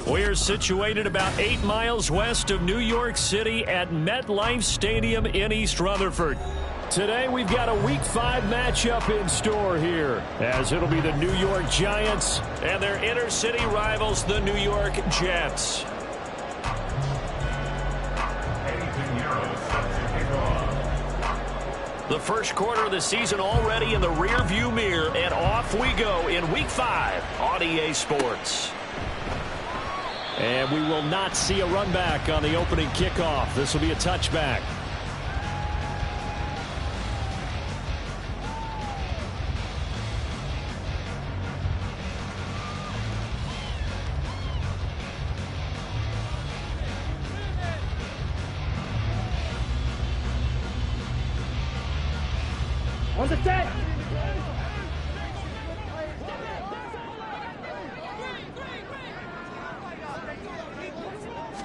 We're situated about 8 miles west of New York City at MetLife Stadium in East Rutherford. Today we've got a Week 5 matchup in store here, as it'll be the New York Giants and their inner-city rivals, the New York Jets. The first quarter of the season already in the rearview mirror, and off we go in Week 5 on EA Sports. And we will not see a run back on the opening kickoff. This will be a touchback. On the set.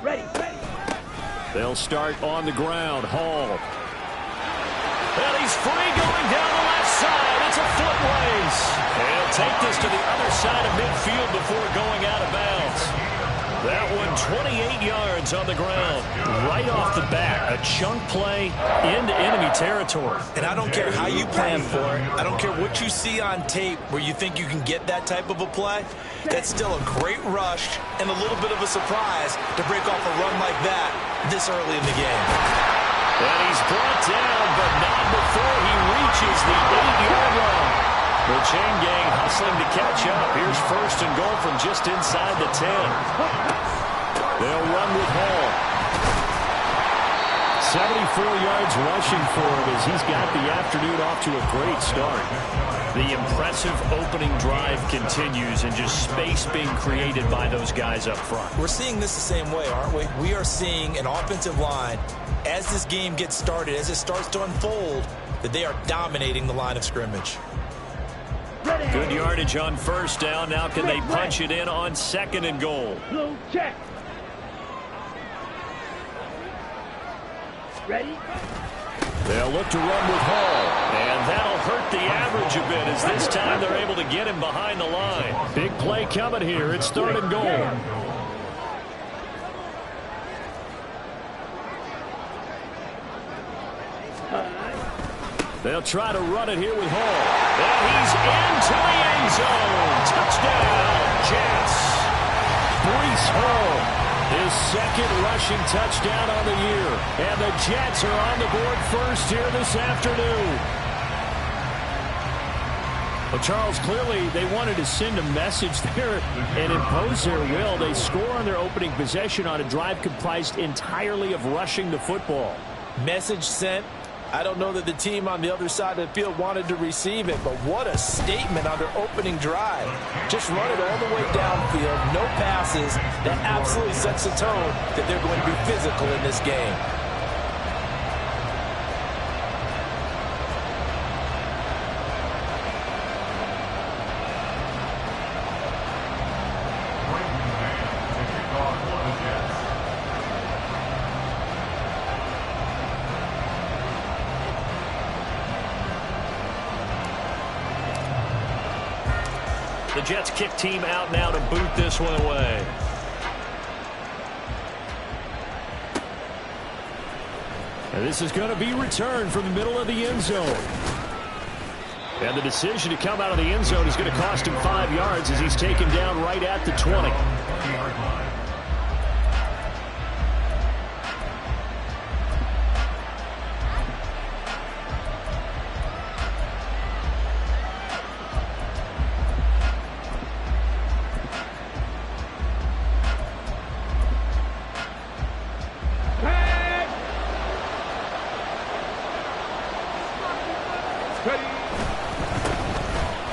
Ready. They'll start on the ground. Hall. And he's free going down the left side. It's a foot race. He'll take this to the other side of midfield before going out of bounds. That one 28 yards on the ground. Right off the bat, a chunk play into enemy territory. And I don't care how you plan for it. I don't care what you see on tape where you think you can get that type of a play. That's still a great rush and a little bit of a surprise to break off a run like that this early in the game. And he's brought down, but not before he reaches the 8-yard line. The chain gang hustling to catch up. Here's first and goal from just inside the 10. They'll run with Hall. 74 yards rushing for him as he's got the afternoon off to a great start. The impressive opening drive continues and just space being created by those guys up front. We're seeing this the same way, aren't we? We are seeing an offensive line, as this game gets started, as it starts to unfold, that they are dominating the line of scrimmage. Good yardage on first down. Now can they punch it in on second and goal? Blue check. Ready? They'll look to run with Hall. And that'll hurt the average a bit as this time they're able to get him behind the line. Big play coming here. It's third and goal. They'll try to run it here with Hall. And he's into the end zone. Touchdown, Jets. Breece Hall, his second rushing touchdown on the year. And the Jets are on the board first here this afternoon. Well, Charles, clearly they wanted to send a message there and impose their will. They score on their opening possession on a drive comprised entirely of rushing the football. Message sent. I don't know that the team on the other side of the field wanted to receive it, but what a statement on their opening drive. Just run it all the way downfield, no passes. That absolutely sets the tone that they're going to be physical in this game. The Jets kick team out now to boot this one away. And this is going to be returned from the middle of the end zone. And the decision to come out of the end zone is going to cost him 5 yards as he's taken down right at the 20.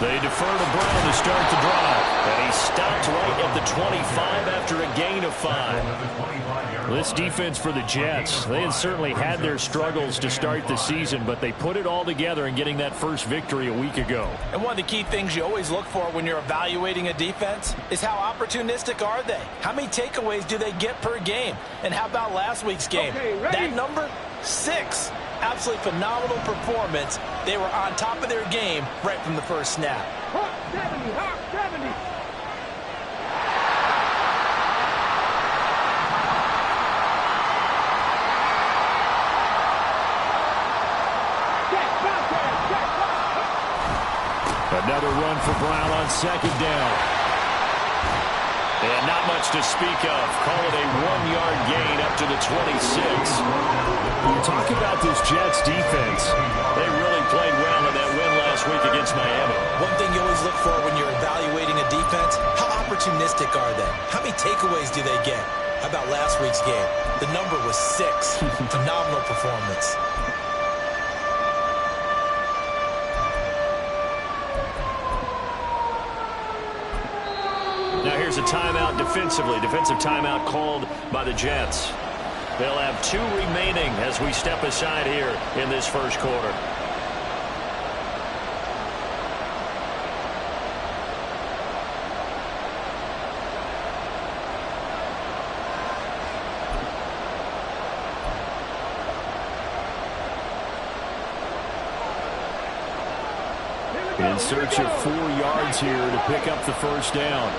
They defer to Brown to start the drive. And he stopped right at the 25 after a gain of 5. This defense for the Jets, they had certainly had their struggles to start the season, but they put it all together in getting that first victory a week ago. And one of the key things you always look for when you're evaluating a defense is how opportunistic are they? How many takeaways do they get per game? And how about last week's game? Okay, that number, 6. Absolutely phenomenal performance. They were on top of their game right from the first snap. Hawk 70, Hawk 70. for Brown on second down. And not much to speak of. Call it a 1-yard gain up to the 26. Talk about this Jets defense. They really played well in that win last week against Miami. One thing you always look for when you're evaluating a defense, how opportunistic are they? How many takeaways do they get? How about last week's game? The number was 6. Phenomenal performance. Now here's a timeout defensively. Defensive timeout called by the Jets. They'll have 2 remaining as we step aside here in this first quarter. In search of 4 yards here to pick up the first down.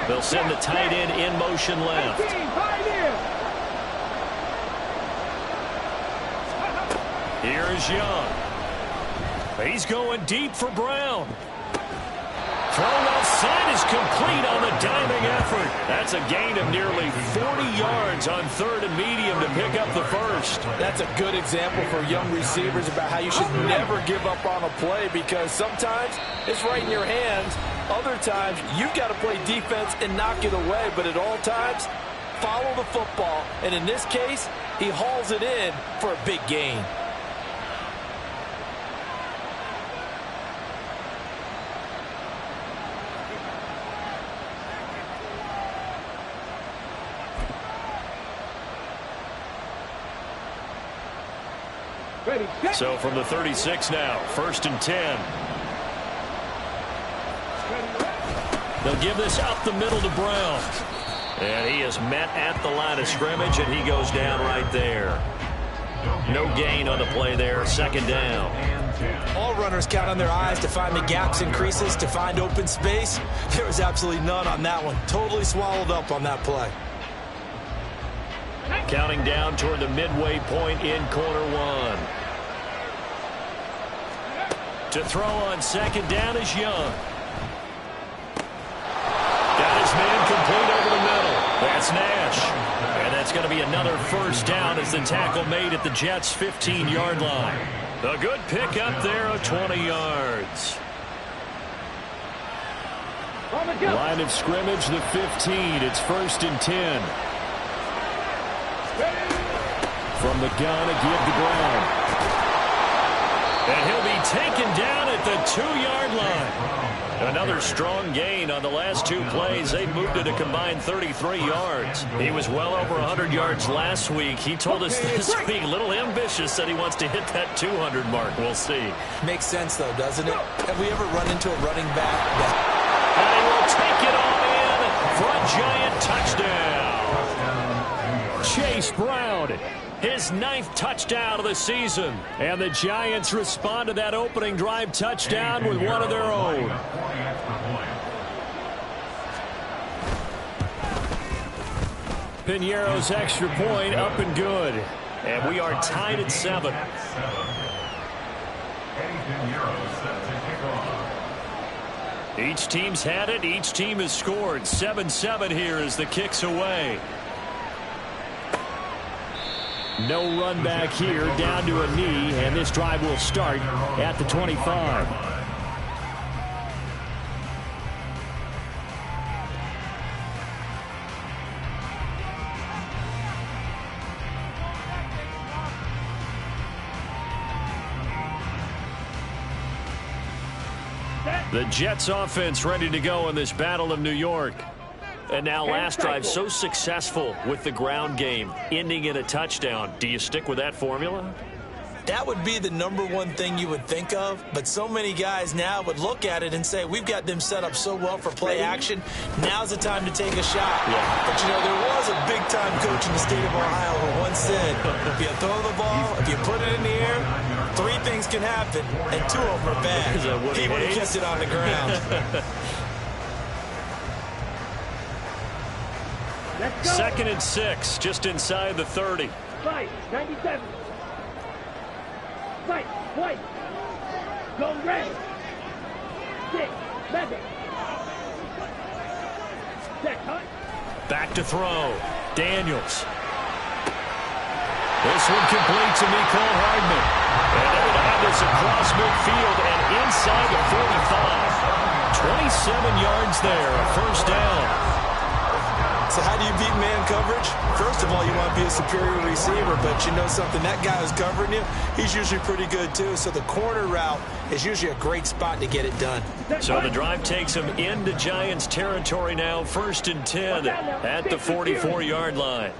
They'll send the tight end in motion left. Here's Young. He's going deep for Brown. Throw outside is complete on the diving effort. That's a gain of nearly 40 yards on 3rd and medium to pick up the first. That's a good example for young receivers about how you should never give up on a play, because sometimes it's right in your hands. Other times you've got to play defense and knock it away. But at all times, follow the football. And in this case, he hauls it in for a big gain. So from the 36 now, 1st and 10. They'll give this up the middle to Brown. And he is met at the line of scrimmage, and he goes down right there. No gain on the play there, 2nd down. All runners count on their eyes to find the gaps and creases, to find open space. There was absolutely none on that one. Totally swallowed up on that play. Counting down toward the midway point in quarter 1. To throw on 2nd down is Young. Got his man complete over the middle. That's Nash. And that's going to be another first down as the tackle made at the Jets' 15-yard line. A good pickup there of 20 yards. Line of scrimmage, the 15. It's 1st and 10. From the gun, a give to Brown. And he'll be taken down at the 2-yard line. Another strong gain on the last 2 plays. They moved it a combined 33 yards. He was well over 100 yards last week. He told us this week, a little ambitious, that he wants to hit that 200 mark. We'll see. Makes sense, though, doesn't it? Have we ever run into a running back And he will take it all in for a giant touchdown. Chase Brown, his 9th touchdown of the season. And the Giants respond to that opening drive touchdown with one of their own. Piñeiro's extra point up and good. And we are tied at 7. Each team's had it. Each team has scored. 7-7 here as the kick's away. No run back here, down to a knee, and this drive will start at the 25. The Jets offense ready to go in this Battle of New York. And now last drive so successful with the ground game, ending in a touchdown. Do you stick with that formula? That would be the #1 thing you would think of, but so many guys now would look at it and say, we've got them set up so well for play action, now's the time to take a shot. Yeah. But, you know, there was a big-time coach in the state of Ohio who once said, if you throw the ball, if you put it in the air, 3 things can happen, and 2 of them are bad. He would have kept it on the ground. 2nd and 6, just inside the 30. 5, 97. Fight, white. Go red. 6, Madden. Set, hut. Back to throw. Daniels. This one complete to Mecole Hardman. And they're going to have this across midfield and inside the 45. 27 yards there, a first down. So how do you beat man coverage? First of all, you want to be a superior receiver, but you know something, that guy who's covering you, he's usually pretty good too. So the corner route is usually a great spot to get it done. So the drive takes him into Giants territory now, 1st and 10 at the 44-yard line.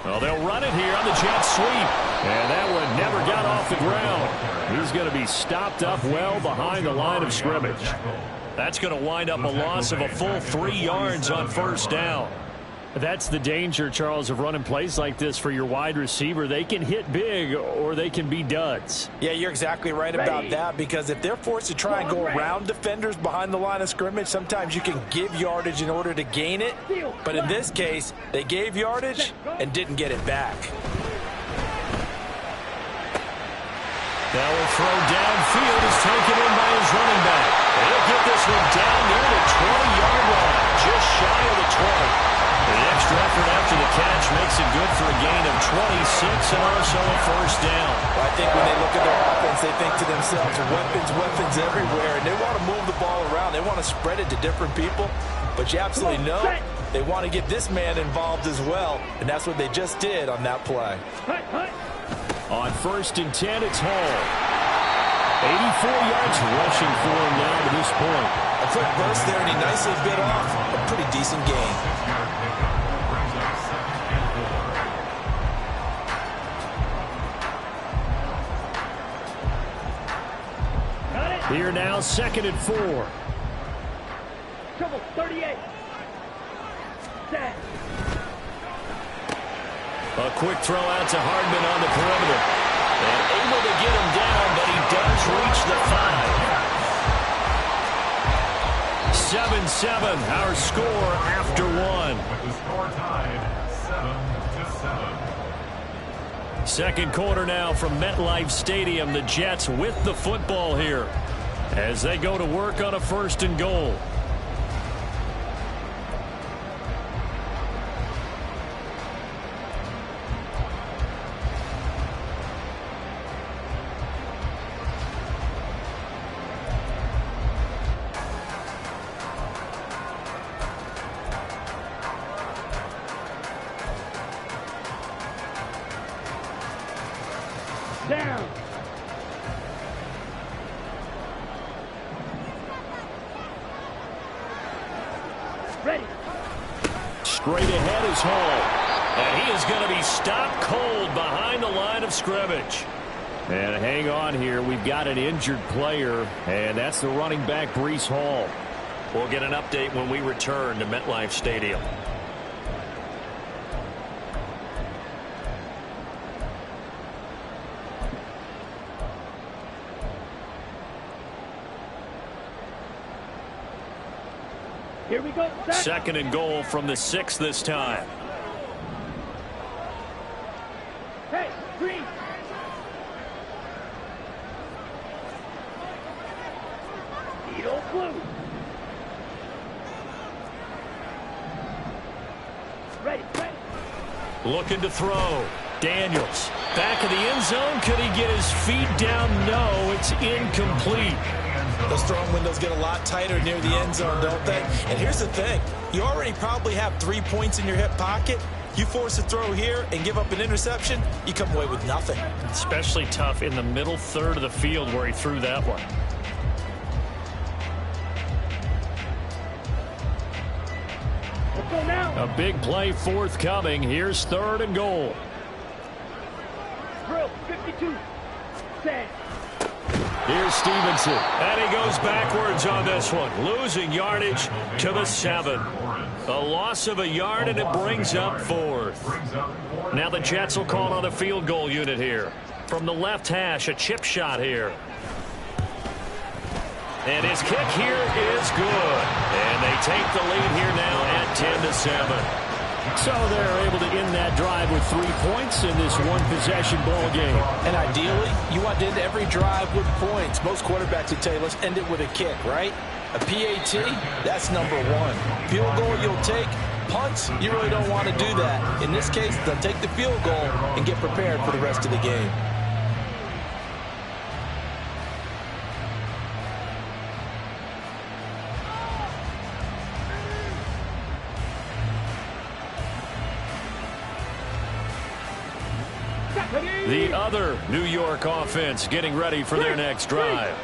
Well, they'll run it here on the jet sweep. And that one never got off the ground. He's going to be stopped up well behind the line of scrimmage. That's going to wind up a loss of a full 3 yards on first down. That's the danger, Charles, of running plays like this for your wide receiver. They can hit big or they can be duds. Yeah, you're exactly right about that, because if they're forced to try and go around defenders behind the line of scrimmage, sometimes you can give yardage in order to gain it. But in this case, they gave yardage and didn't get it back. That will throw downfield is taken in by his running back. He'll get this one down near the 20-yard line, just shy of the 20. The extra effort after the catch makes it good for a gain of 26 and also a first down. I think when they look at their offense, they think to themselves, weapons everywhere, and they want to move the ball around. They want to spread it to different people, but you absolutely know they want to get this man involved as well, and that's what they just did on that play. On 1st and 10, it's Hall. 84 yards rushing for him now to this point. A quick burst there, and he nicely bit off a pretty decent gain. Here now, 2nd and 4. Trouble, 38. Set. A quick throw out to Hardman on the perimeter. And able to get him down, but he does reach the 5. 7-7, our score after one. With the score tied 7-7. Second quarter now from MetLife Stadium. The Jets with the football here as they go to work on a 1st and goal. Down. Ready. Straight ahead is Hall. And he is going to be stopped cold behind the line of scrimmage. And hang on here. We've got an injured player, and that's the running back, Breece Hall. We'll get an update when we return to MetLife Stadium. Here we go. Set. 2nd and goal from the 6 this time. Hey, green. Needle blue. Ready, ready. Looking to throw. Daniels. Back of the end zone. Could he get his feet down? No, it's incomplete. Those throwing windows get a lot tighter near the end zone, don't they? And here's the thing. You already probably have 3 points in your hip pocket. You force a throw here and give up an interception, you come away with nothing. Especially tough in the middle third of the field where he threw that one. Let's go now. A big play forthcoming. Here's 3rd and goal. Drill, 52. Set. Here's Stevenson. And he goes backwards on this one. Losing yardage to the 7. A loss of a yard, and it brings up 4th. Now the Jets will call on a field goal unit here. From the left hash, a chip shot here. And his kick here is good. And they take the lead here now at 10-7. So they're able to end that drive with 3 points in this one-possession ball game. And ideally, you want to end every drive with points. Most quarterbacks would tell you, let's end it with a kick, right? A PAT, that's number 1. Field goal you'll take. Punts, you really don't want to do that. In this case, they'll take the field goal and get prepared for the rest of the game. The other New York offense getting ready for their next drive.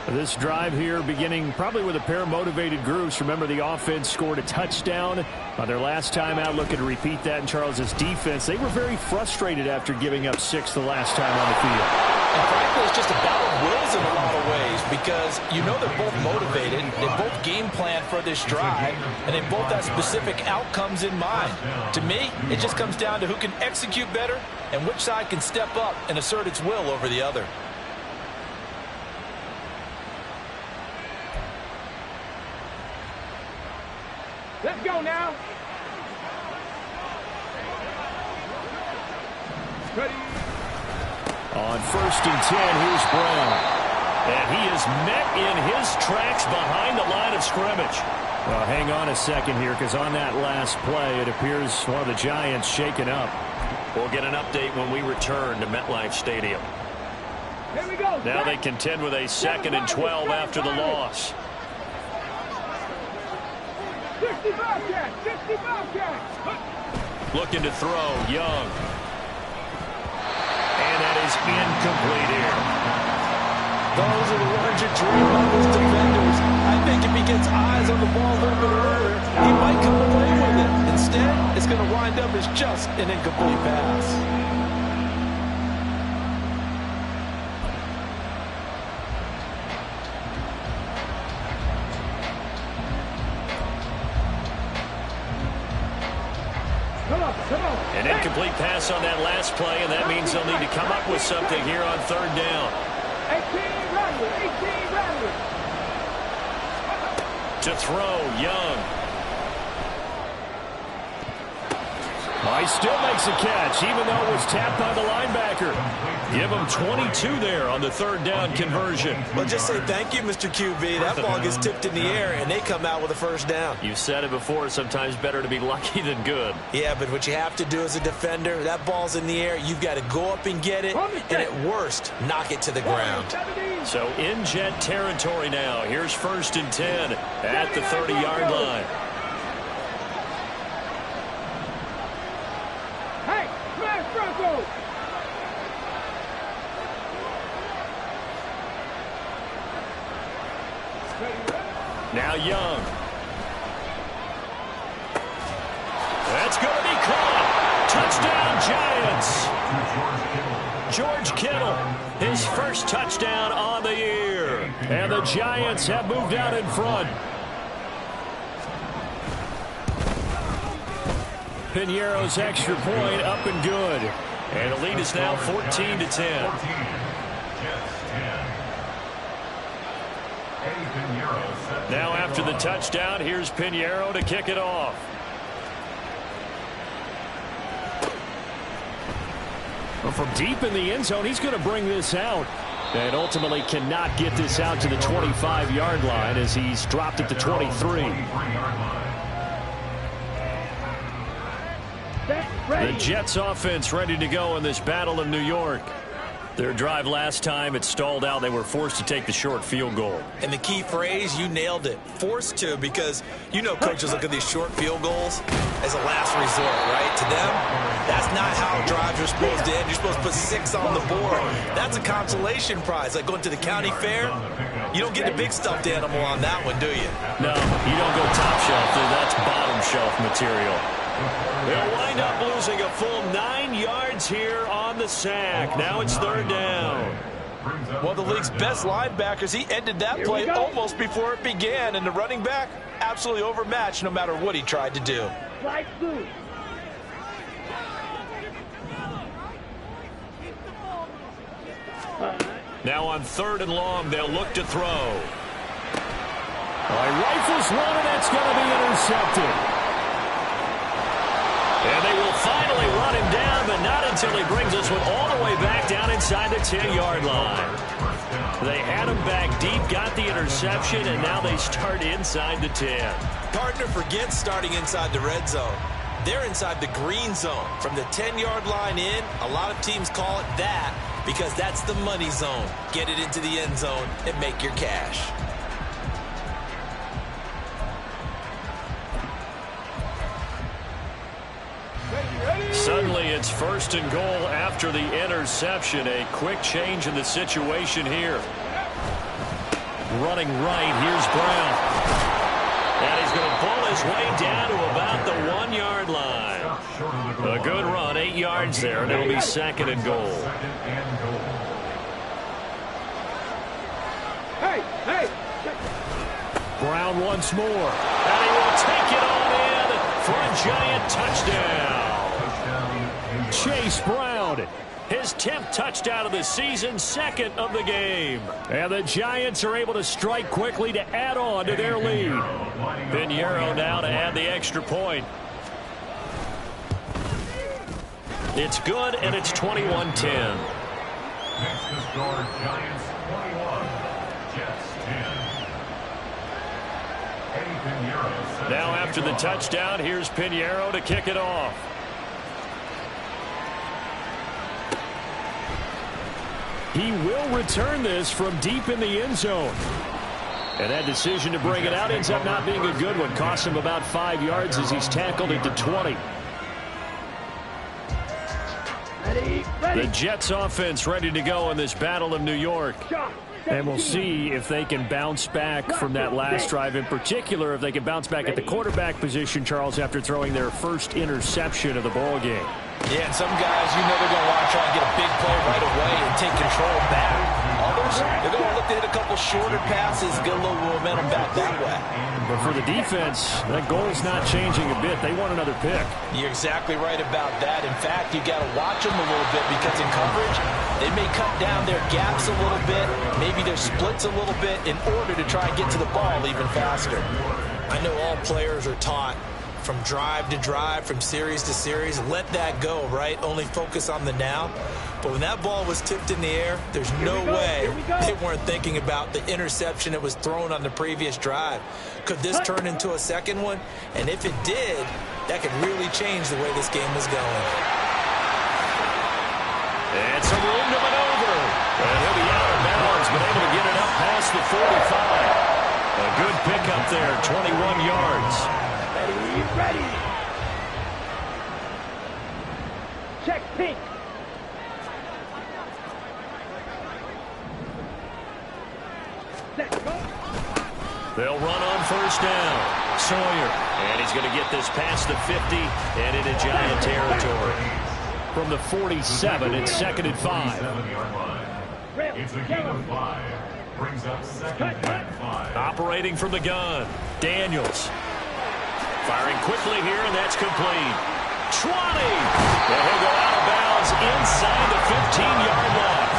This drive here beginning probably with a pair of motivated groups. Remember, the offense scored a touchdown on their last time out. Looking to repeat that in Charles's defense. They were very frustrated after giving up 6 the last time on the field. And frankly, it's just a battle of wills in a lot of ways because you know they're both motivated. They both game plan for this drive, and they both have specific outcomes in mind. To me, it just comes down to who can execute better and which side can step up and assert its will over the other. Let's go now. Ready. On 1st and 10, here's Brown. And he is met in his tracks behind the line of scrimmage. Well, hang on a second here, because on that last play, it appears one of the Giants shaken up. We'll get an update when we return to MetLife Stadium. Here we go. Now they contend with a 2nd and 12 after the loss. 65 catch, 65 catch. Looking to throw, Young. And that is incomplete here. Those are the ones you dream of as defenders. I think if he gets eyes on the ball a little bit earlier, he might come away with it. Instead, it's going to wind up as just an incomplete pass. An incomplete pass on that last play, and that means they'll need to come up with something here on 3rd down. 18 Rattler. To throw, Young. He still makes a catch, even though it was tapped by the linebacker. Give him 22 there on the 3rd down conversion. Well, just say thank you, Mr. QB. That ball gets tipped in the air, and they come out with a 1st down. You said it before, sometimes better to be lucky than good. Yeah, but what you have to do as a defender, that ball's in the air, you've got to go up and get it, and at worst, knock it to the ground. So in Jet territory now. Here's 1st and 10 at the 30-yard line. Hey, smash Bronco. Now Young. That's going to be caught. Touchdown, Giants. George Kittle, his first touchdown on the year. And the Giants have moved out in front. Piñeiro's extra point up and good. And the lead is now 14-10. Now after the touchdown, here's Piñeiro to kick it off. Well, from deep in the end zone, he's going to bring this out. And ultimately cannot get this out to the 25-yard line as he's dropped it to 23. The Jets offense ready to go in this battle of New York. Their drive last time, it stalled out. They were forced to take the short field goal. And the key phrase, you nailed it. Forced to, because you know coaches look at these short field goals as a last resort, right? To them, that's not how drives are supposed to end. You're supposed to put 6 on the board. That's a consolation prize, like going to the county fair. You don't get the big stuffed animal on that one, do you? No, you don't go top shelf. That's bottom shelf material. They'll wind up losing a full 9 yards here on the sack. Now it's 3rd down. One of the league's best linebackers. He ended that play almost before it began. And the running back, absolutely overmatched no matter what he tried to do. Right through. Now on 3rd and long, they'll look to throw. He rifles one, and that's going to be intercepted. And they will finally run him down, but not until he brings this one all the way back down inside the 10-yard line. They had him back deep, got the interception, and now they start inside the 10. Partner forgets starting inside the red zone. They're inside the green zone. From the 10-yard line in, a lot of teams call it that because that's the money zone. Get it into the end zone and make your cash. Suddenly it's 1st and goal after the interception. A quick change in the situation here. Running right, here's Brown. And he's going to pull his way down to about the 1-yard line. A good run, 8 yards there, and it'll be 2nd and goal. Hey! Brown once more. And he will take it on in for a giant touchdown. Chase Brown. His 10th touchdown of the season, 2nd of the game. And the Giants are able to strike quickly to add on to their lead. Pinheiro now to add the extra point. It's good, and it's 21-10. Next to score, Giants 21, Jets 10. Eddie Pinheiro. Now after the touchdown, here's Pinheiro to kick it off. He will return this from deep in the end zone. And that decision to bring it out ends up not being a good one. Costs him about 5 yards as he's tackled at the 20. Ready. The Jets offense ready to go in this Battle of New York. And we'll see if they can bounce back from that last drive. In particular, if they can bounce back at the quarterback position, Charles, after throwing their first interception of the ball game. Yeah, and some guys, you know they're going to want to try and get a big play right away and take control back. Others, they're going to look to hit a couple shorter passes, get a little momentum back that way. But for the defense, that goal's not changing a bit. They want another pick. You're exactly right about that. In fact, you got to watch them a little bit because in coverage, they may cut down their gaps a little bit, maybe their splits a little bit in order to try and get to the ball even faster. I know all players are taught from drive to drive, from series to series, let that go, right? Only focus on the now. But when that ball was tipped in the air, there's no way they weren't thinking about the interception that was thrown on the previous drive. Could this turn into a second one? And if it did, that could really change the way this game was going. And some room to maneuver. And he'll be out of bounds, but able to get it up past the 45. A good pickup there, 21 yards. Ready. Check pink. They'll run on 1st down. Sawyer. And he's going to get this past the 50 and into Giant territory. From the 47, it's 2nd and 5. It's a gain of 5. Brings up 2nd and 5. Operating from the gun. Daniels. Firing quickly here, and that's complete. 20. And he'll go out of bounds inside the 15-yard line.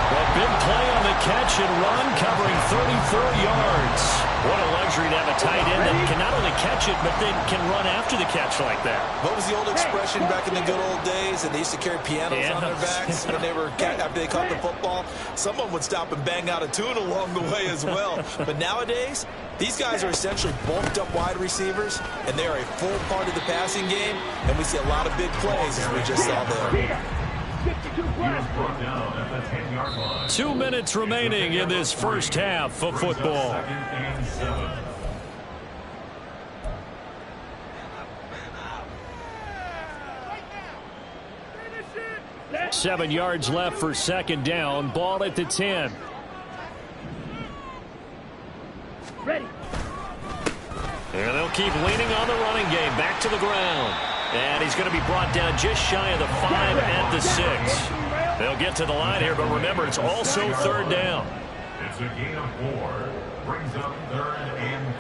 A big play on the catch and run, covering 34 yards. What a luxury to have a tight end that can not only catch it, but then can run after the catch like that. What was the old expression back in the good old days? And they used to carry pianos on their backs when they were after they caught the football. Someone would stop and bang out a tune along the way as well. But nowadays, these guys are essentially bulked up wide receivers, and they are a full part of the passing game. And we see a lot of big plays as we just saw there. 2 minutes remaining in this first half of football. 7 yards left for 2nd down. Ball at the 10. Ready. And they'll keep leaning on the running game. Back to the ground. And he's going to be brought down just shy of the 5 at the 6. They'll get to the line here, but remember, it's also third down. It's a gain of 4. Brings up 3rd and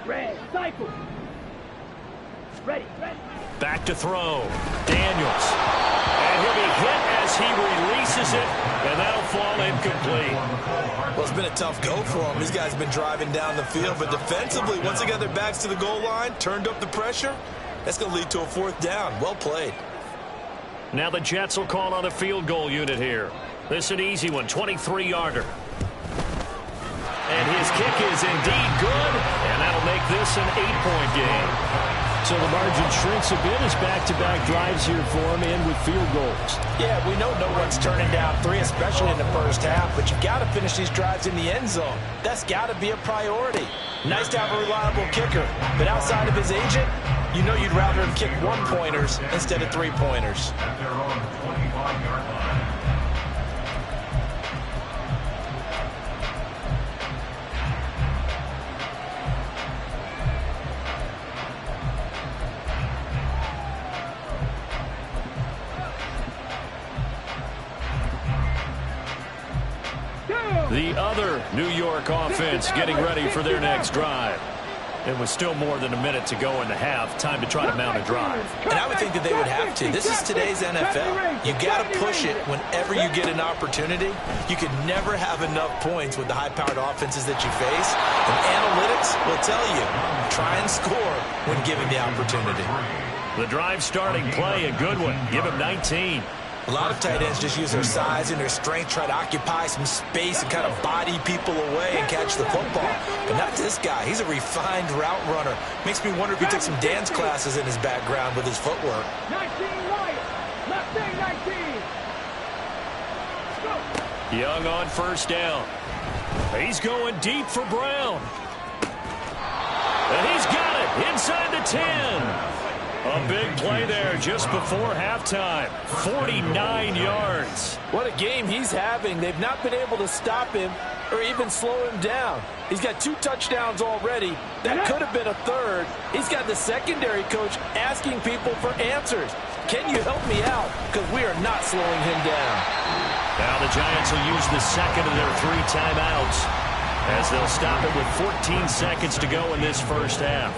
3. Red, cycle. Ready. Back to throw. Daniels. And he'll be hit as he releases it, and that'll fall incomplete. Well, it's been a tough go for him. These guys have been driving down the field, but defensively, once they got their backs to the goal line, turned up the pressure, that's going to lead to a 4th down. Well played. Now the Jets will call on a field goal unit here. This is an easy one, 23-yarder. And his kick is indeed good, and that'll make this an 8-point game. So the margin shrinks a bit as back-to-back drives here for him and with field goals. Yeah, we know no one's turning down 3, especially in the first half, but you've got to finish these drives in the end zone. That's got to be a priority. Nice to have a reliable kicker, but outside of his agent, you know you'd rather him kick 1-pointers instead of 3-pointers. At their own 25-yard line. The other New York offense getting ready for their next drive. And with still more than a minute to go in the half, time to try to mount a drive. And I would think that they would have to. This is today's NFL. You got to push it whenever you get an opportunity. You can never have enough points with the high-powered offenses that you face. And analytics will tell you, try and score when given the opportunity. The drive starting play, a good one. Give him 19. A lot of tight ends just use their size and their strength, try to occupy some space and kind of body people away and catch the football. But not this guy. He's a refined route runner. Makes me wonder if he took some dance classes in his background with his footwork. 19 right. Left thing, 19. Go. Young on first down. He's going deep for Brown. And he's got it inside the 10. A big play there just before halftime. 49 yards. What a game he's having. They've not been able to stop him or even slow him down. He's got 2 touchdowns already. That could have been a 3rd. He's got the secondary coach asking people for answers. Can you help me out? Because we are not slowing him down. Now the Giants will use the second of their 3 timeouts as they'll stop it with 14 seconds to go in this first half.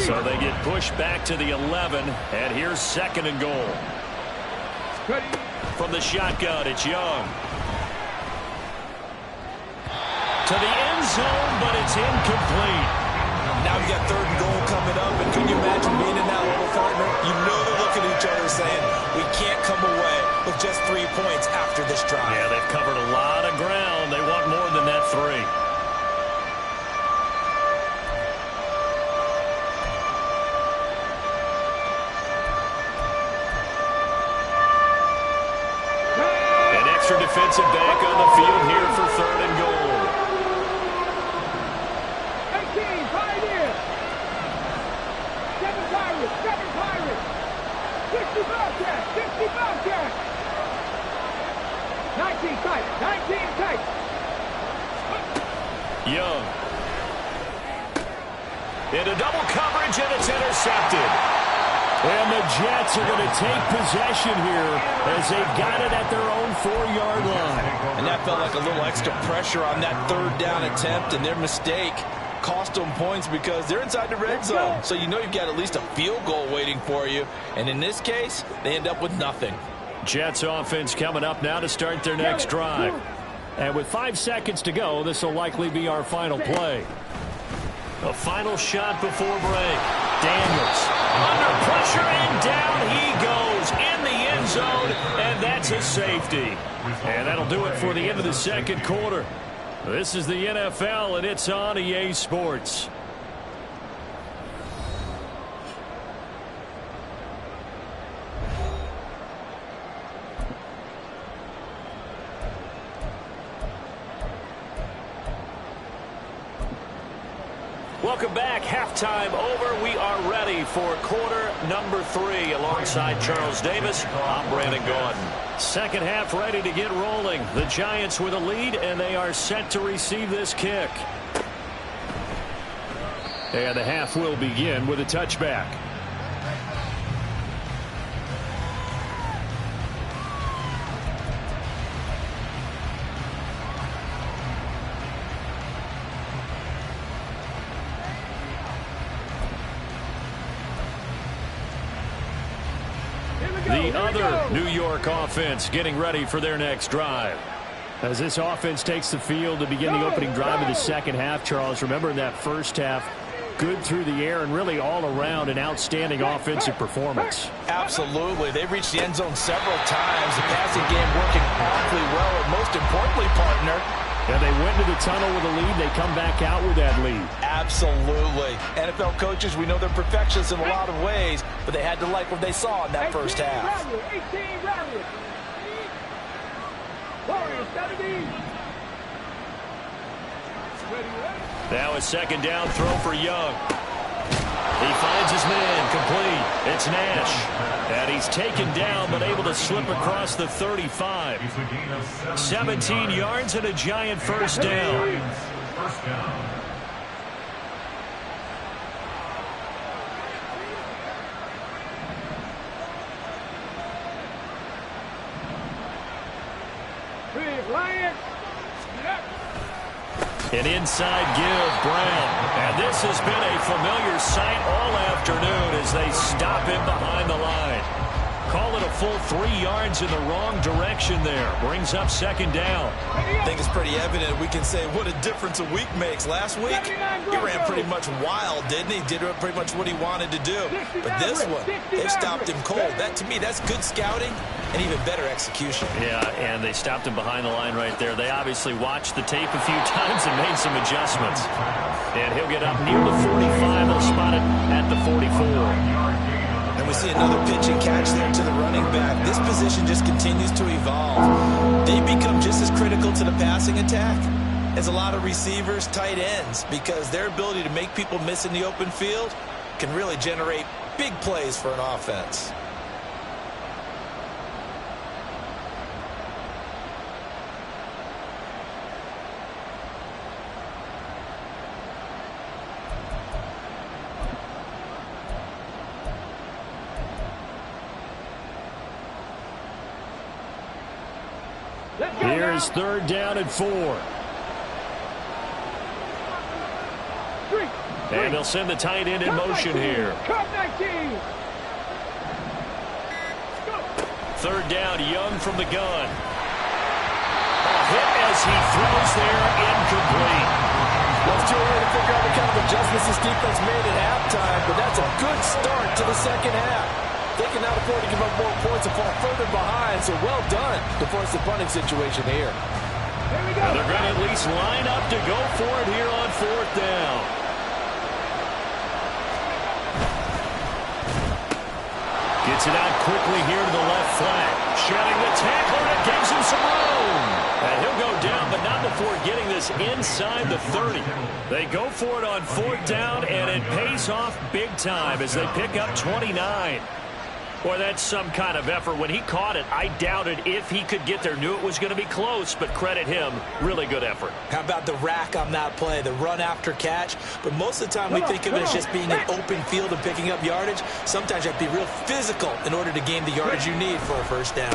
So they get pushed back to the 11, and here's 2nd and goal. From the shotgun, it's Young. To the end zone, but it's incomplete. Now you got 3rd and goal coming up, and can you imagine being in that little partner? You know they're looking at each other saying, we can't come away with just 3 points after this drive. Yeah, they've covered a lot of ground. They want more than that 3. Defensive back on the field here for 3rd and goal. 18, Pioneer. 7 Pirates, 60 Bobcats. 19 tight. Young. Into double coverage, and it's intercepted. And the Jets are going to take possession here as they've got it at their own 4-yard line. And that felt like a little extra pressure on that 3rd down attempt, and their mistake cost them points because they're inside the red zone. So you know you've got at least a field goal waiting for you. And in this case, they end up with nothing. Jets offense coming up now to start their next drive. And with 5 seconds to go, this will likely be our final play. A final shot before break. Daniels under pressure, and down he goes in the end zone, and that's a safety. And that'll do it for the end of the 2nd quarter. This is the NFL, and it's on EA Sports. Welcome back. Halftime over. We are ready for quarter number 3 alongside Charles Davis. I'm Brandon Gordon. Second half ready to get rolling. The Giants with a lead, and they are set to receive this kick. And the half will begin with a touchback. the other New York offense getting ready for their next drive. As this offense takes the field to begin the opening drive of the second half, Charles, remember in that first half, good through the air and really all around an outstanding offensive performance. Absolutely. They reached the end zone several times. The passing game working awfully well, and most importantly, partner, and they went into the tunnel with a lead. They come back out with that lead. Absolutely. NFL coaches, we know they're perfectionists in a lot of ways, but they had to like what they saw in that first half. 18 rounders. Warriors 17. Now a second down throw for Young. He finds his man, complete. It's Nash. And he's taken down, but able to slip across the 35. 17 yards and a giant first down. First down. An inside give, Brown. And this has been a familiar sight all afternoon as they stop him behind the line. Call it a full 3 yards in the wrong direction there. Brings up second down. I think it's pretty evident we can say what a difference a week makes. Last week, he ran pretty much wild, didn't he? Did pretty much what he wanted to do. But this one, they stopped him cold. That, to me, that's good scouting and even better execution. Yeah, and they stopped him behind the line right there. They obviously watched the tape a few times and made some adjustments. And he'll get up near the 45. They'll spot it at the 44. And we see another pitch and catch there to the running back. This position just continues to evolve. They become just as critical to the passing attack as a lot of receivers, tight ends, because their ability to make people miss in the open field can really generate big plays for an offense. Here's third down and 4. And they'll send the tight end in motion here. Third down, Young from the gun. A hit as he throws there, incomplete. Well, it's too early to figure out what kind of adjustments this defense made at halftime, but that's a good start to the second half. They can now afford to give up more points and fall further behind, so well done to force the punting situation here. And they're going to at least line up to go for it here on fourth down. Gets it out quickly here to the left flank. Shedding the tackler, and it gives him some room. And he'll go down, but not before getting this inside the 30. They go for it on fourth down, and it pays off big time as they pick up 29. Boy, that's some kind of effort. When he caught it, I doubted if he could get there. Knew it was going to be close, but credit him. Really good effort. How about the rack on that play, the run after catch? But most of the time we think of it as just being an open field and picking up yardage. Sometimes you have to be real physical in order to gain the yardage you need for a first down.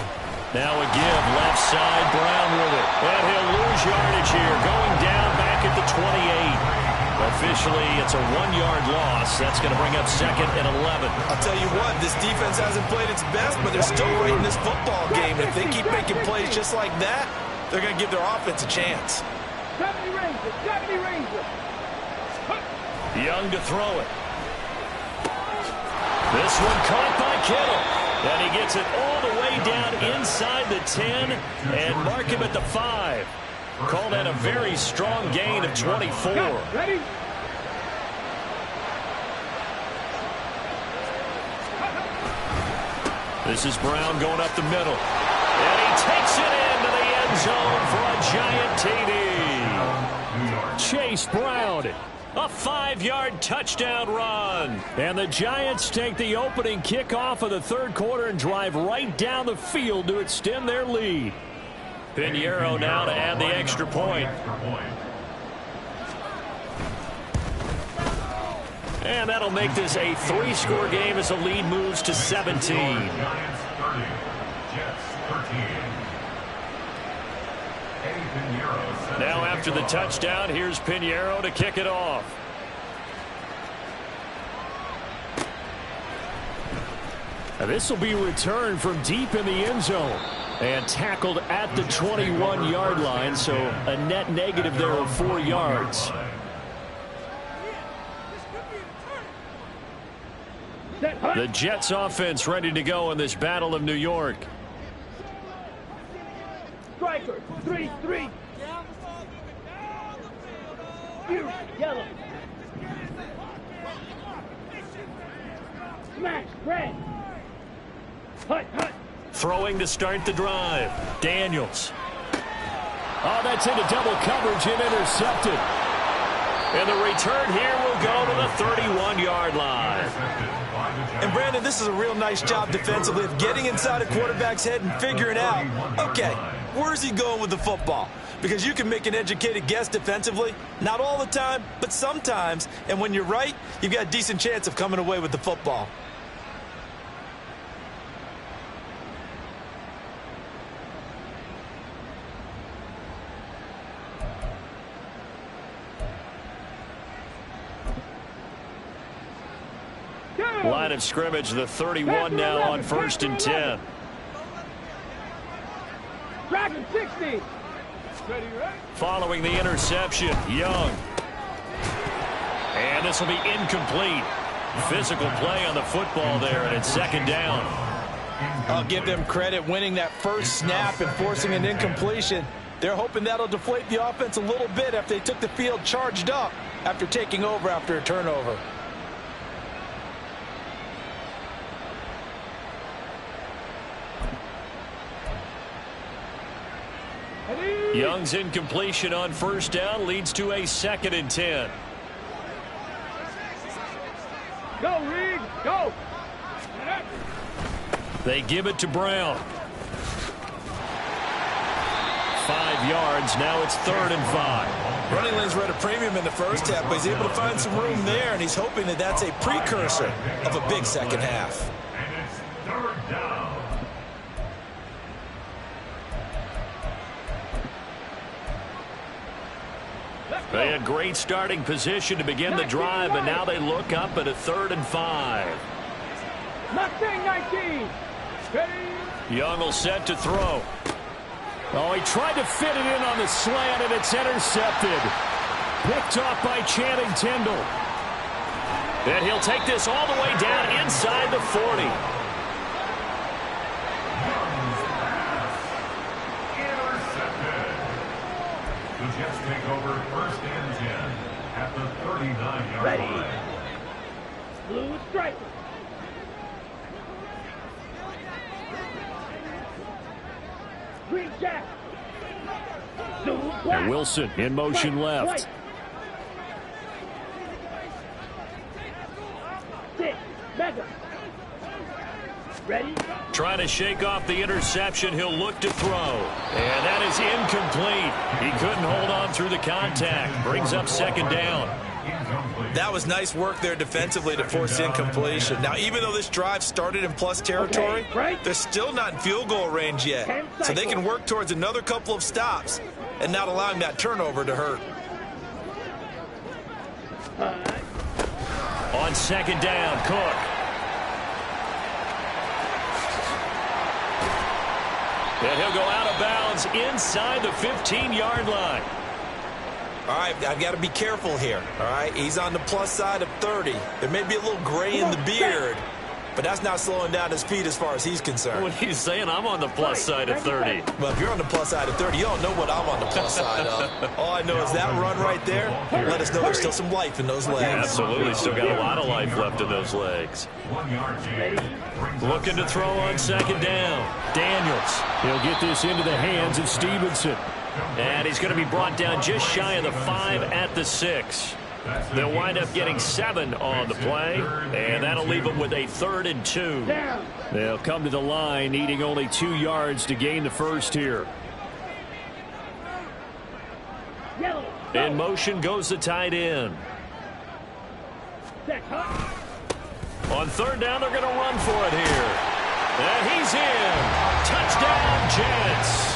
Now a give, left side, Brown with it. And he'll lose yardage here, going down back at the 28. Officially, it's a 1-yard loss. That's going to bring up second and 11. I'll tell you what, this defense hasn't played its best, but they're still right in this football game. If they keep making plays just like that, they're going to give their offense a chance. 70 Rangers. Young to throw it. This one caught by Kittle. And he gets it all the way down inside the 10 and mark him at the 5. Call that a very strong gain of 24. Ready? This is Brown going up the middle. And he takes it into the end zone for a giant TD. Chase Brown. A 5-yard touchdown run. And the Giants take the opening kickoff of the third quarter and drive right down the field to extend their lead. Pinheiro now to add the extra point. And that'll make this a 3-score game as the lead moves to 17. Giants 30, Jets 13. Now after the touchdown, here's Pinheiro to kick it off. This will be returned from deep in the end zone and tackled at the 21-yard line, so a net negative there of 4 yards. The Jets offense ready to go in this Battle of New York. Striker, 3-3. Yellow. Smash, red. Hut, hut. Throwing to start the drive. Daniels. Oh, that's into double coverage and intercepted. And the return here will go to the 31-yard line. And, Brandon, this is a real nice job defensively of getting inside a quarterback's head and figuring out, okay, where's he going with the football? Because you can make an educated guess defensively, not all the time, but sometimes. And when you're right, you've got a decent chance of coming away with the football. Line of scrimmage, the 31 now on 1st and 10. Dragon 60. Following the interception, Young. And this will be incomplete. Physical play on the football there, and it's 2nd down. I'll give them credit winning that first snap and forcing an incompletion. They're hoping that'll deflate the offense a little bit after they took the field charged up after taking over after a turnover. Young's incompletion on 1st down leads to a 2nd and 10. Go, Reed, go. They give it to Brown. 5 yards. Now it's 3rd and 5. Running lanes were at a premium in the first half, but he's able to find some room there, and he's hoping that that's a precursor of a big second half. And it's 3rd down. They had great starting position to begin the drive, but now they look up at a 3rd and 5. Mustang 19. Ready. Young will set to throw. Oh, he tried to fit it in on the slant, and it's intercepted. Picked off by Channing Tindall. And he'll take this all the way down inside the 40. The Jets take over 1st and 10 at the 39-yard line. Blue striker. Green jack. And Wilson in motion left. Six. Mega. Ready? Trying to shake off the interception. He'll look to throw. And that is incomplete. He couldn't hold on through the contact. Brings up 2nd down. That was nice work there defensively to force incompletion. Now, even though this drive started in plus territory, they're still not in field goal range yet. So they can work towards another couple of stops and not allowing that turnover to hurt. On 2nd down, Cook. And he'll go out of bounds inside the 15-yard line. All right, I've got to be careful here, all right? He's on the plus side of 30. There may be a little gray in the beard, but that's not slowing down his feet as far as he's concerned. What he's saying, I'm on the plus side of 30. Well, if you're on the plus side of 30, you don't know what I'm on the plus side of. All I know is that run right there let us know there's still some life in those legs. Absolutely, still got a lot of life left in those legs. 1 yard change. Looking to throw on 2nd down. Daniels. He'll get this into the hands of Stevenson. And he's going to be brought down just shy of the 5 at the 6. They'll wind up getting 7 on the play, and that'll leave them with a 3rd and 2. They'll come to the line, needing only 2 yards to gain the first here. In motion goes the tight end. On 3rd down, they're going to run for it here. And he's in. Touchdown, Jets.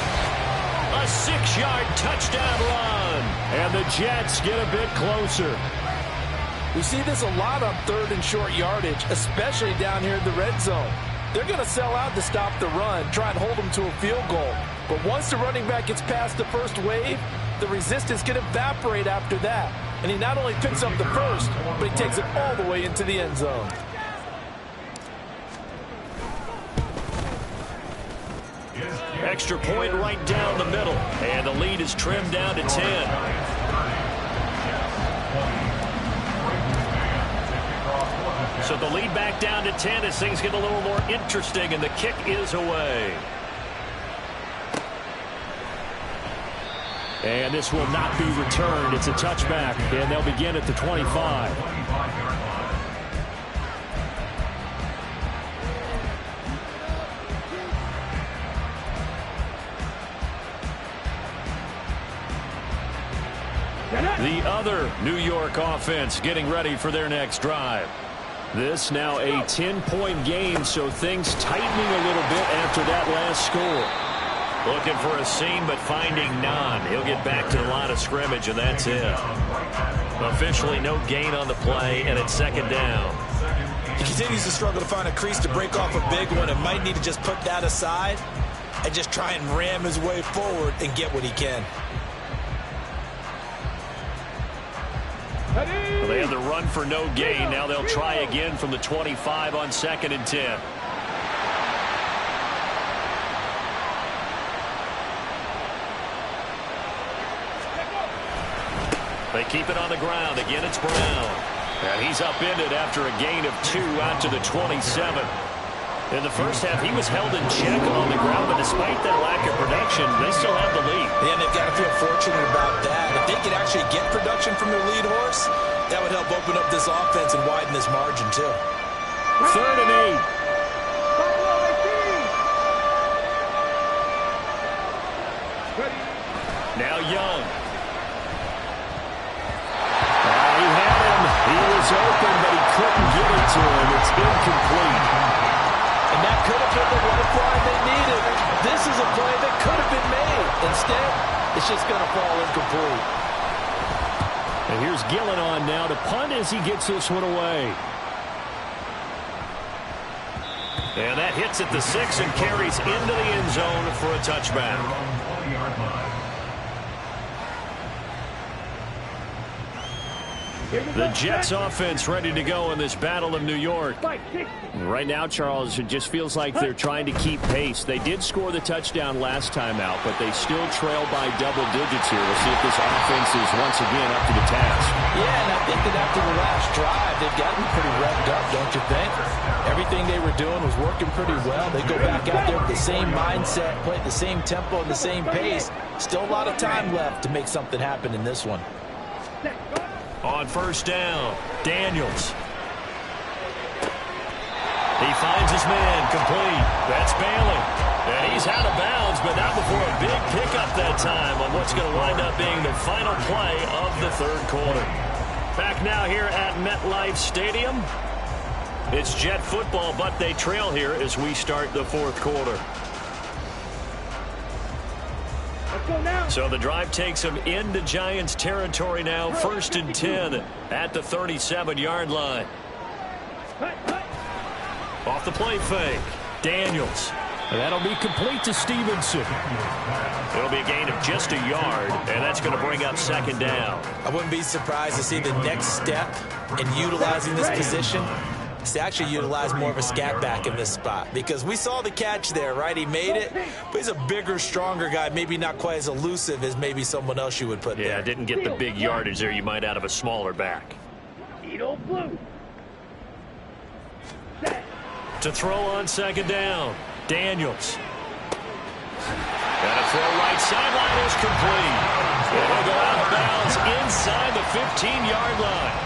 A 6-yard touchdown run. And the Jets get a bit closer. We see this a lot on 3rd and short yardage, especially down here in the red zone. they're going to sell out to stop the run, try and hold them to a field goal. But once the running back gets past the first wave, the resistance can evaporate after that. And he not only picks up the first, but he takes it all the way into the end zone. Extra point right down the middle. And the lead is trimmed down to 10. So the lead back down to 10 as things get a little more interesting, and the kick is away. And this will not be returned. It's a touchback, and they'll begin at the 25. The other New York offense getting ready for their next drive. This now a 10-point game, so things tightening a little bit after that last score. Looking for a seam, but finding none. He'll get back to the line of scrimmage, and that's it. Officially no gain on the play, and it's second down. He continues to struggle to find a crease to break off a big one, and might need to just put that aside and just try and ram his way forward and get what he can. Well, they had the run for no gain. Now they'll try again from the 25 on 2nd and 10. They keep it on the ground. Again, it's Brown. And he's upended after a gain of 2 out to the 27. In the first half, he was held in check on the ground, but despite that lack of production, they still have the lead. Yeah, and they've got to feel fortunate about that. If they could actually get production from their lead horse, that would help open up this offense and widen this margin, too. 3rd and 8. Now Young. He had him. He was open, but he couldn't get it to him. It's incomplete. And that could have been the lifeline they needed. This is a play that could have been made. Instead, it's just going to fall incomplete. And here's Gillen on now to punt as he gets this one away. And that hits at the 6 and carries into the end zone for a touchback. The Jets offense ready to go in this battle of New York. Right now, Charles, it just feels like they're trying to keep pace. They did score the touchdown last time out, but they still trail by double digits here. We'll see if this offense is once again up to the task. Yeah, and I think that after the last drive, they've gotten pretty revved up, don't you think? Everything they were doing was working pretty well. They go back out there with the same mindset, play at the same tempo and the same pace. Still a lot of time left to make something happen in this one. On first down, Daniels. He finds his man, complete. That's Bailey. And he's out of bounds, but not before a big pickup that time on what's going to wind up being the final play of the 3rd quarter. Back now here at MetLife Stadium. It's Jet football, but they trail here as we start the 4th quarter. So the drive takes them into Giants territory now. 1st and 10 at the 37-yard line. Off the play fake. Daniels. And that'll be complete to Stevenson. It'll be a gain of just a yard, and that's going to bring up 2nd down. I wouldn't be surprised to see the next step in utilizing this position is to actually utilize more of a scat back in this spot, because we saw the catch there, right? He made it, but he's a bigger, stronger guy, maybe not quite as elusive as maybe someone else you would put there. Yeah, didn't get the big yardage there you might out of a smaller back. To throw on 2nd down, Daniels. And a throw right sideline is complete. And he'll go out of bounds inside the 15-yard line.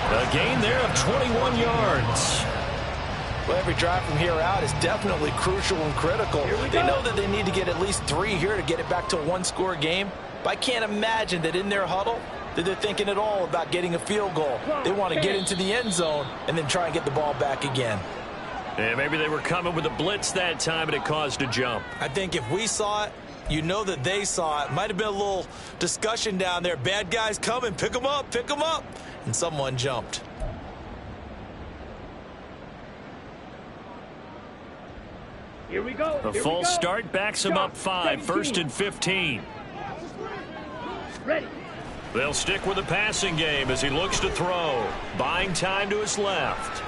A gain there of 21 yards. Well, every drive from here out is definitely crucial and critical. They know that they need to get at least 3 here to get it back to a 1-score game. But I can't imagine that in their huddle that they're thinking at all about getting a field goal. They want to get into the end zone and then try and get the ball back again. Yeah, maybe they were coming with a blitz that time and it caused a jump. I think if we saw it, you know that they saw it. Might have been a little discussion down there. Bad guys coming. Pick them up. Pick them up. And someone jumped. Here we go. The false start backs him up 5, 1st and 15. Ready. They'll stick with the passing game as he looks to throw. Buying time to his left.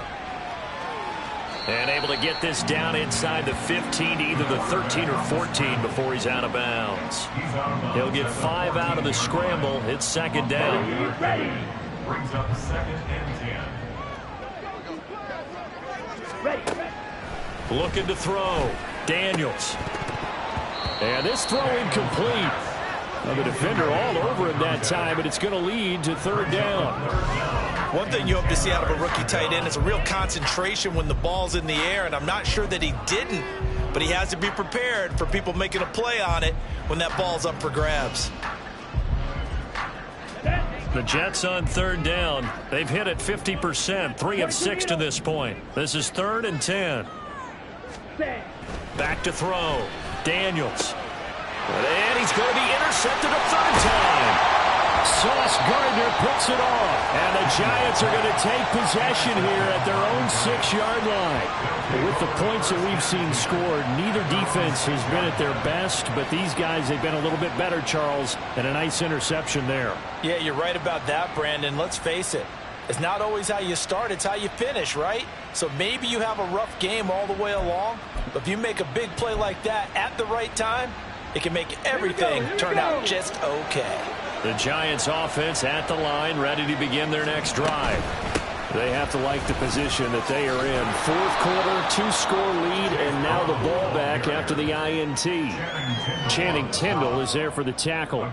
And able to get this down inside the 15 to either the 13 or 14 before he's out of bounds. He'll get 5 out of the scramble. It's second down. Ready. Brings up 2nd and 10. Ready. Looking to throw. Daniels. And this throw incomplete. Well, the defender all over him that time, but it's going to lead to 3rd down. One thing you hope to see out of a rookie tight end is a real concentration when the ball's in the air, and I'm not sure that he didn't, but he has to be prepared for people making a play on it when that ball's up for grabs. The Jets on 3rd down. They've hit it 50%, 3 of 6 to this point. This is 3rd and 10. Back to throw. Daniels. And he's going to be intercepted a 3rd time. Sauce Gardner picks it off. And the Giants are going to take possession here at their own 6-yard line. With the points that we've seen scored, neither defense has been at their best, but these guys, they've been a little bit better, Charles, and a nice interception there. Yeah, you're right about that, Brandon. Let's face it. It's not always how you start, it's how you finish, right? So maybe you have a rough game all the way along, but if you make a big play like that at the right time, it can make everything turn out just okay. The Giants offense at the line, ready to begin their next drive. They have to like the position that they are in. 4th quarter, 2-score lead, and now the ball back after the INT. Channing Tindall is there for the tackle.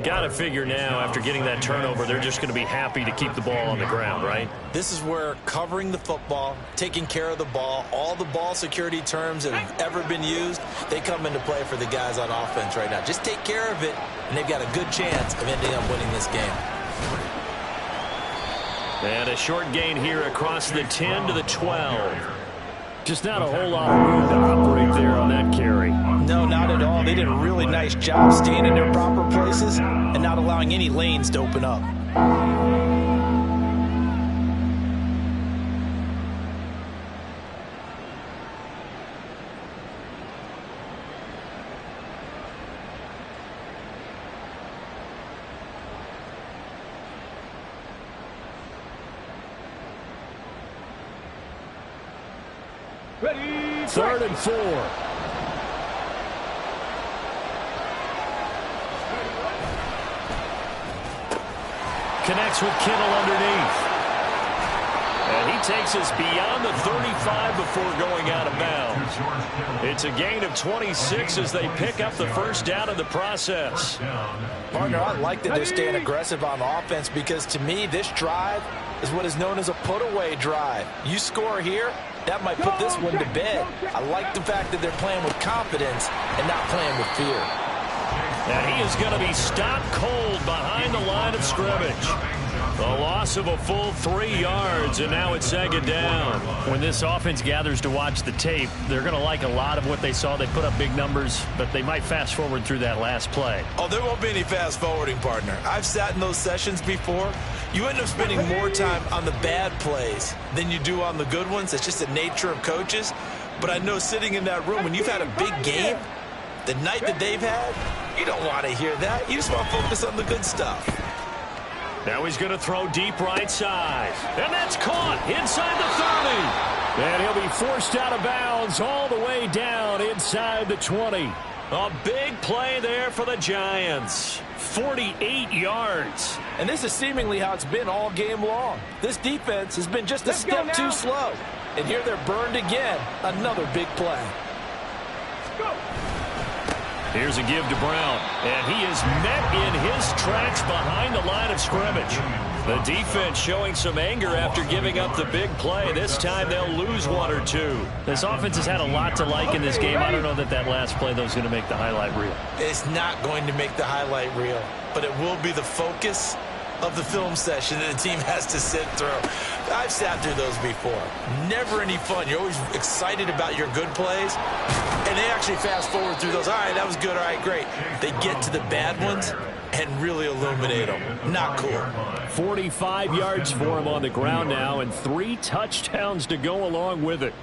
Got to figure now, after getting that turnover, they're just going to be happy to keep the ball on the ground, right? This is where covering the football, taking care of the ball, all the ball security terms that have ever been used, they come into play for the guys on offense right now. Just take care of it, and they've got a good chance of ending up winning this game. And a short gain here across the 10 to the 12. Just not a whole lot of room to operate there on that carry. No, not at all. They did a really nice job staying in their proper places and not allowing any lanes to open up. Ready. 3rd and 4. Connects with Kittle underneath. And he takes us beyond the 35 before going out of bounds. It's a gain of 26 as they pick up the 1st down in the process. Partner, I like that they're staying aggressive on offense because to me this drive is what is known as a put-away drive. You score here, that might put this one to bed. I like the fact that they're playing with confidence and not playing with fear. And he is going to be stopped cold behind the line of scrimmage. The loss of a full 3 yards, and now it's 2nd down. When this offense gathers to watch the tape, they're going to like a lot of what they saw. They put up big numbers, but they might fast forward through that last play. Oh, there won't be any fast forwarding, partner. I've sat in those sessions before. You end up spending more time on the bad plays than you do on the good ones. It's just the nature of coaches. But I know sitting in that room, when you've had a big game, the night that they've had, you don't want to hear that. You just want to focus on the good stuff. Now he's going to throw deep right side. And that's caught inside the 30. And he'll be forced out of bounds all the way down inside the 20. A big play there for the Giants. 48 yards. And this is seemingly how it's been all game long. This defense has been just a step too slow. And here they're burned again. Another big play. Go. Here's a give to Brown, and he is met in his tracks behind the line of scrimmage. The defense showing some anger after giving up the big play. This time they'll lose 1 or 2. This offense has had a lot to like in this game. I don't know that last play, though, is going to make the highlight reel. It's not going to make the highlight reel, but it will be the focus of the film session that the team has to sit through. I've sat through those before. Never any fun. You're always excited about your good plays, and they actually fast forward through those. All right, that was good. All right, great. They get to the bad ones and really illuminate them. Not cool. 45 yards for him on the ground now, and 3 touchdowns to go along with it.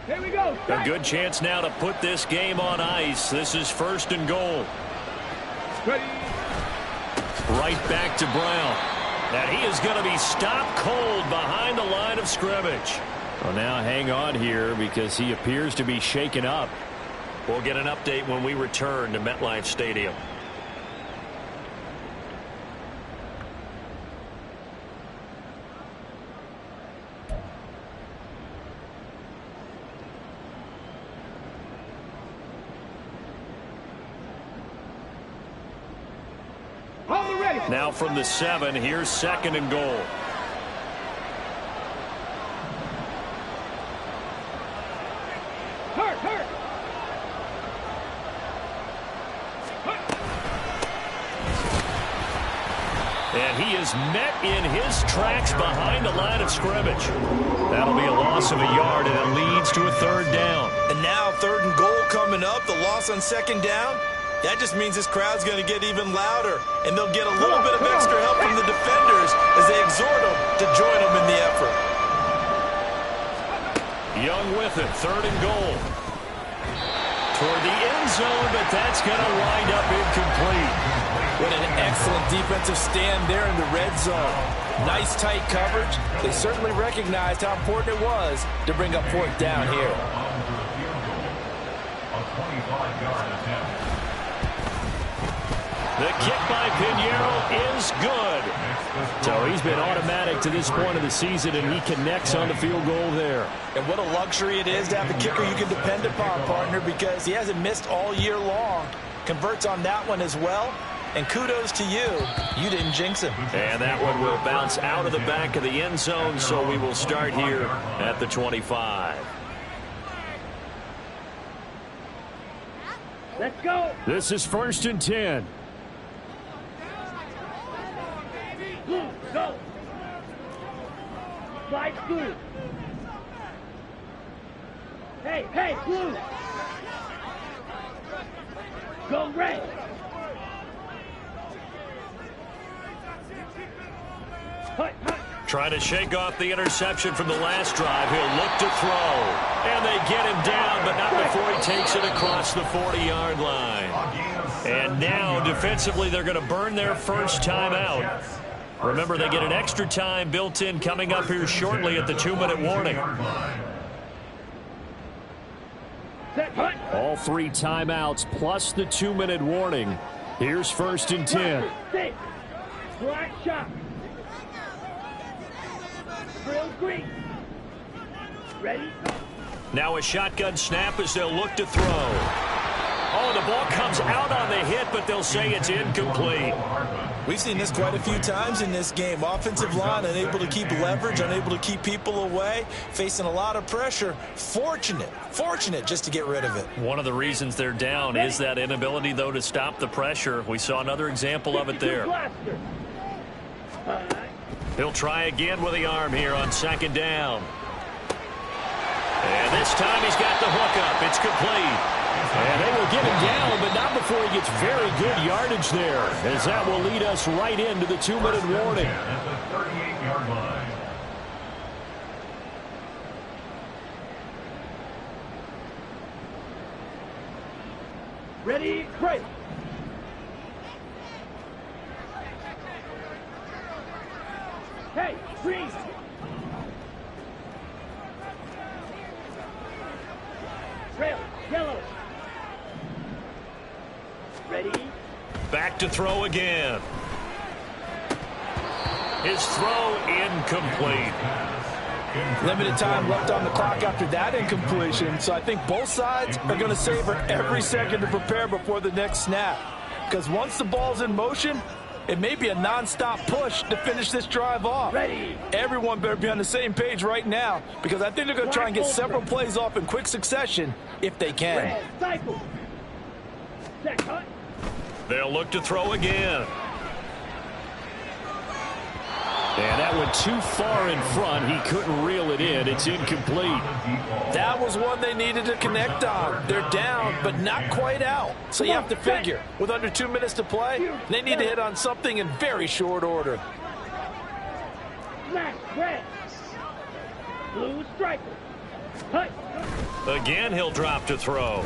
Here we go. A good chance now to put this game on ice. This is 1st and goal. Ready. Right back to Brown. And he is going to be stopped cold behind the line of scrimmage. Well, now hang on here because he appears to be shaken up. We'll get an update when we return to MetLife Stadium. Now from the 7, here's 2nd and goal. Hurt. And he is met in his tracks behind the line of scrimmage. That'll be a loss of a yard, and it leads to a 3rd down. And now 3rd and goal coming up. The loss on 2nd down. That just means this crowd's going to get even louder, and they'll get a little bit of extra help from the defenders as they exhort them to join them in the effort. Young with it, 3rd and goal. Toward the end zone, but that's going to wind up incomplete. What an excellent defensive stand there in the red zone. Nice tight coverage. They certainly recognized how important it was to bring up 4th down here. A 25-yard attempt. The kick by Pinheiro is good. So he's been automatic to this point of the season, and he connects on the field goal there. And what a luxury it is to have a kicker you can depend upon, partner, because he hasn't missed all year long. Converts on that one as well. And kudos to you. You didn't jinx him. And that one will bounce out of the back of the end zone, so we will start here at the 25. Let's go. This is 1st and 10. Blue, go. Slide blue. Hey, blue. Go red. Trying to shake off the interception from the last drive. He'll look to throw. And they get him down, but not before he takes it across the 40-yard line. And now, defensively, they're going to burn their first timeout. Remember, they get an extra time built in coming up here shortly at the 2-minute warning. All 3 timeouts plus the 2-minute warning. Here's 1st and 10. Black shot. Drill green. Ready? Now a shotgun snap as they'll look to throw. Oh, the ball comes out on the hit, but they'll say it's incomplete. We've seen this quite a few times in this game. Offensive line unable to keep leverage, unable to keep people away, facing a lot of pressure. Fortunate just to get rid of it. One of the reasons they're down is that inability, though, to stop the pressure. We saw another example of it there. He'll try again with the arm here on 2nd down. And this time he's got the hook up. It's complete. And they will get him down, but not before he gets very good yardage there, as that will lead us right into the 2-minute warning. At the 38-yard line. Ready, break. Hey, green. Red, yellow. Ready. Back to throw again. His throw incomplete. Limited time left on the clock after that incompletion, so I think both sides are going to savor every second to prepare before the next snap. Because once the ball's in motion, it may be a non-stop push to finish this drive off. Ready. Everyone better be on the same page right now, because I think they're going to try and get several plays off in quick succession if they can. Red, cycle. Set, cut. They'll look to throw again. And that went too far in front. He couldn't reel it in. It's incomplete. That was one they needed to connect on. They're down, but not quite out. So you have to figure, with under 2 minutes to play, they need to hit on something in very short order. Black, red. Blue striker. Cut. Again, he'll drop to throw.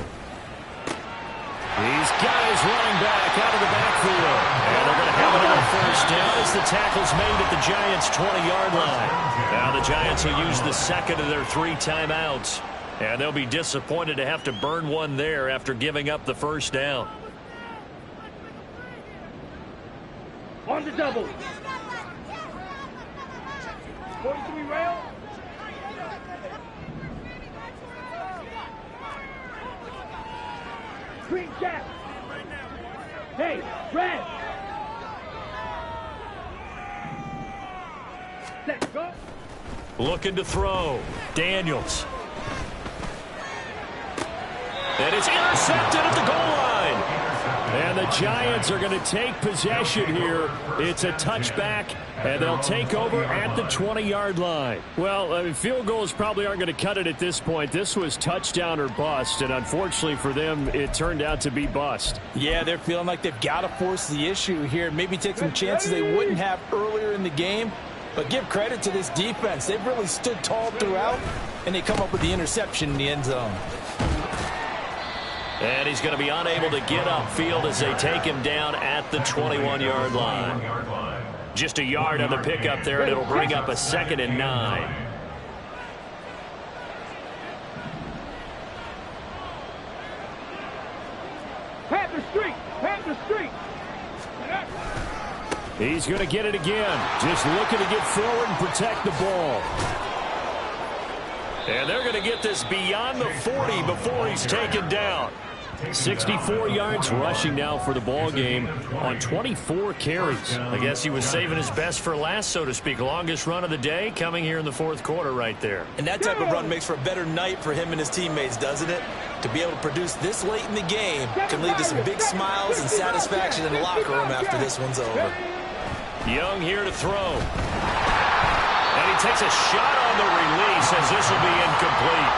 These guys running back out of the backfield. And they're going to have another first down as the tackle's made at the Giants' 20-yard line. Now the Giants will use the second of their 3 timeouts. And they'll be disappointed to have to burn one there after giving up the first down. On the double. 43 rail. Green cap. Hey, red. Set, go. Looking to throw. Daniels. And it's intercepted at the goal line. And the Giants are going to take possession here. It's a touchback, and they'll take over at the 20-yard line. Well, I mean, field goals probably aren't going to cut it at this point. This was touchdown or bust, and unfortunately for them, it turned out to be bust. Yeah, they're feeling like they've got to force the issue here, maybe take some chances they wouldn't have earlier in the game. But give credit to this defense. They've really stood tall throughout, and they come up with the interception in the end zone. And he's going to be unable to get upfield as they take him down at the 21-yard line. Just a yard on the pickup there, and it'll bring up a 2nd and 9. Panther Street! Panther Street! He's going to get it again. Just looking to get forward and protect the ball. And they're going to get this beyond the 40 before he's taken down. 64 yards rushing now for the ball game on 24 carries. I guess he was saving his best for last, so to speak. Longest run of the day coming here in the 4th quarter right there. And that type of run makes for a better night for him and his teammates, doesn't it? To be able to produce this late in the game can lead to some big smiles and satisfaction in the locker room after this one's over. Young here to throw. And he takes a shot on the release as this will be incomplete.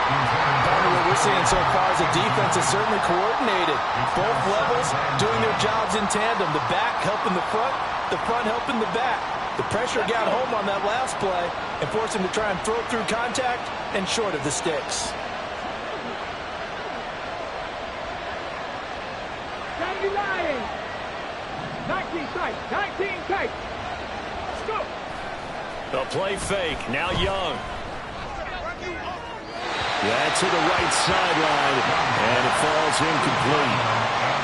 What we're seeing so far is the defense is certainly coordinated. Both levels doing their jobs in tandem. The back helping the front helping the back. The pressure got home on that last play and forced him to try and throw through contact and short of the sticks. Gotta be lying. 19 tight. 19 tight. Let's go. The play fake. Now Young. Yeah, to the right sideline, and it falls incomplete.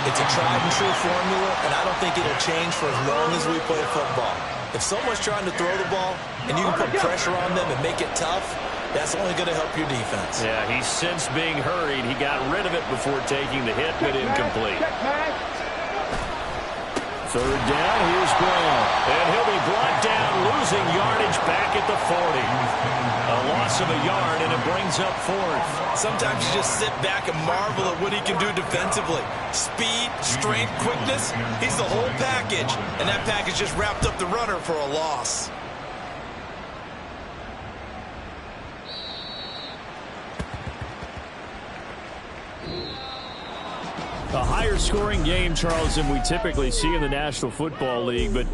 It's a tried and true formula, and I don't think it'll change for as long as we play football. If someone's trying to throw the ball and you can put pressure on them and make it tough, that's only going to help your defense. Yeah, he's since being hurried. He got rid of it before taking the hit, but incomplete. 3rd down, here's Brown. And he'll be brought down, losing yardage back at the 40. A loss of a yard, and it brings up 4th. Sometimes you just sit back and marvel at what he can do defensively. Speed, strength, quickness, he's the whole package. And that package just wrapped up the runner for a loss. A higher scoring game, Charles, than we typically see in the National Football League, but